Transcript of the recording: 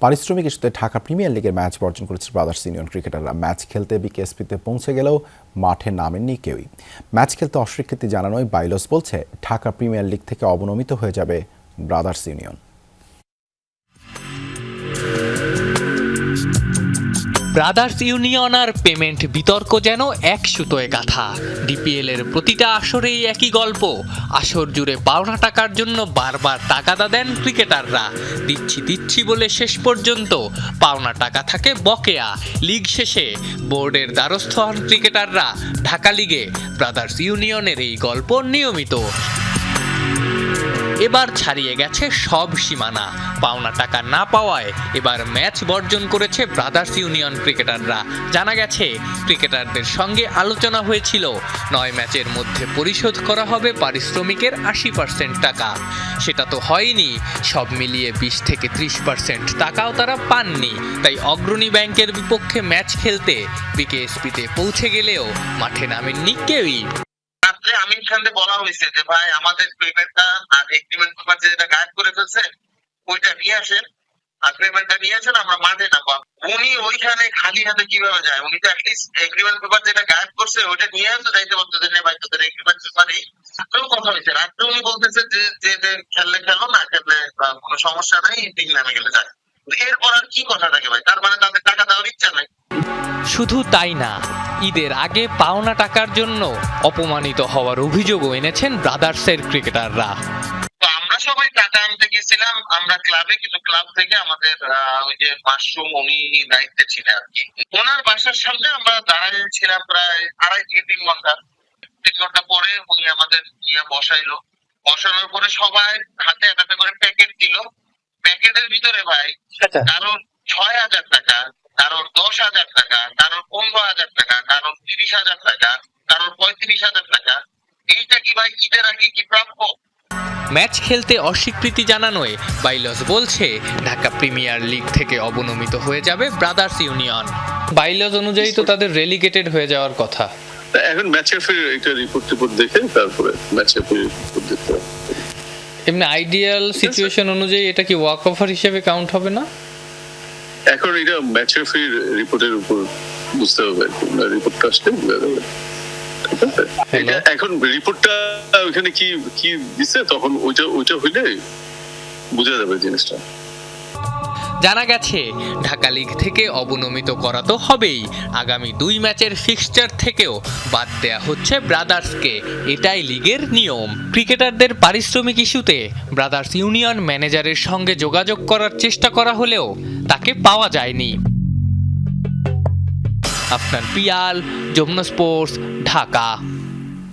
পারিশ্রমিক ইস্যুতে ঢাকা প্রিমিয়ার লিগের ম্যাচ বর্জন করেছে ব্রাদার্স ইউনিয়ন ক্রিকেটাররা। ম্যাচ খেলতে বিকেএসপিতে পৌঁছে গেলেও মাঠে নামেননি কেউই। ম্যাচ খেলতে অস্বীকৃতি জানানোয় বাইলস বলছে ঢাকা প্রিমিয়ার লিগ থেকে অবনমিত হয়ে যাবে ব্রাদার্স ইউনিয়ন। ব্রাদার্স ইউনিয়ন আর পেমেন্ট বিতর্ক যেন এক সুতোয় গাঁথা। ডিপিএল এর প্রতিটা আসরেই একই গল্প। আসর জুড়ে পাওনা টাকার জন্য বারবার তাগাদা দেন ক্রিকেটাররা। দিচ্ছি বলে শেষ পর্যন্ত পাওনা টাকা থাকে বকেয়া। লিগ শেষে বোর্ডের দ্বারস্থ হন ক্রিকেটাররা। ঢাকা লিগে ব্রাদার্স ইউনিয়নের এই গল্প নিয়মিত। এবার ছাড়িয়ে গেছে সব সীমানা। পাওনা টাকা না পাওয়ায় এবার ম্যাচ বর্জন করেছে ব্রাদার্স ইউনিয়ন ক্রিকেটাররা। জানা গেছে ক্রিকেটারদের সঙ্গে আলোচনা হয়েছিল 9 ম্যাচের মধ্যে পরিশোধ করা হবে পারিশ্রমিকের 80% টাকা। সেটা তো হয়নি। সব মিলিয়ে 20 থেকে 30% টাকাও তারা পাননি। তাই অগ্রণী ব্যাংকের বিপক্ষে ম্যাচ খেলতে বিকেএসপিতে পৌঁছে গেলেও মাঠে নামেননি কেউই। আমির খানকে বলা হয়েছে যে ভাই আমাদের পেমেন্টটা আর এগ্রিমেন্ট পেপার যেটা গায়েব করে ফেলছে ওইটা নিয়ে আসেন, আর পেমেন্টটা নিয়ে আসেন, আমরা মাঠে নামবো। উনি ওইখানে খালি হাতে কিভাবে যায়? উনি তো অ্যাটলিস্ট এগ্রিমেন্ট পেপার যেটা গায়েব করছে ওইটা নিয়ে আসতে যাইতে পারতো যে ভাই তোদের এগ্রিমেন্ট পেপারই কথা হয়েছে। রাত্রে উনি বলতেছে যে খেললে খেলো, না খেললে কোনো সমস্যা নাই, টিম নামে গেলে যায়। এরপর আর কি কথা থাকে ভাই? তার মানে তাদের টাকা দেওয়ার ইচ্ছা নাই। শুধু তাই না, ঈদের আগে পাওনা টাকার জন্য অপমানিত হওয়ার অভিযোগও এনেছেন ব্রাদার্সের ক্রিকেটাররা। তো আমরা সবাই টাকা আনতে গেছিলাম আমরা ক্লাবে, কিন্তু ক্লাব থেকে আমাদের ওই যে মাশরুম উনি দায়িত্বে ছিলেন আর কি। ওনার বাসার সামনে আমরা দাঁড়াইছিলাম প্রায় 2.5 থেকে 3 ঘন্টা। 3 ঘন্টা পরে উনি আমাদের বসাইলো। বসানোর পরে সবাই হাতে একটা করে প্যাকেট দিল। প্যাকেটের ভিতরে ভাই কারোর 6,000 টাকা, কারোর 10,000 টাকা, কারোর 15,000 টাকা, কারোর 30,000 টাকা, কারোর 35,000 টাকা। এইটা কি ভাই ঈদের আগে কি প্রাপ্য? ম্যাচ খেলতে অস্বীকৃতি জানানোয় বাইলস বলছে ঢাকা প্রিমিয়ার লিগ থেকে অবনমিত হয়ে যাবে ব্রাদার্স ইউনিয়ন। বাইলস অনুযায়ী তো তাদের রেলিগেটেড হয়ে যাওয়ার কথা। এখন ম্যাচের ফির একটা রিপোর্ট দেখে তারপরে ম্যাচের ফির রিপোর্ট দিতে হবে। এমনি আইডিয়াল সিচুয়েশন অনুযায়ী এটা কি ওয়াক ওভার হিসেবে কাউন্ট হবে না? এখন এটা ম্যাচের ফির রিপোর্টের উপর বুঝতে হবে, রিপোর্টটা আসলে বোঝা যাবে। এখন রিপোর্টটা ওখানে কি কি দিছে তখন ওইটা হইলে বোঝা যাবে জিনিসটা। জানা গেছে ঢাকা লিগ থেকে অবনমিত করা তো হবেই। আগামী 2 ম্যাচের ফিক্সচার থেকেও বাদ দেয়া হচ্ছে ব্রাদার্সকে। এটাই লিগের নিয়ম। ক্রিকেটারদের পারিশ্রমিক ইস্যুতে ব্রাদার্স ইউনিয়ন ম্যানেজারের সঙ্গে যোগাযোগ করার চেষ্টা করা হলেও তাকে পাওয়া যায়নি। আফনান পিয়াল, যমুনা স্পোর্টস, ঢাকা।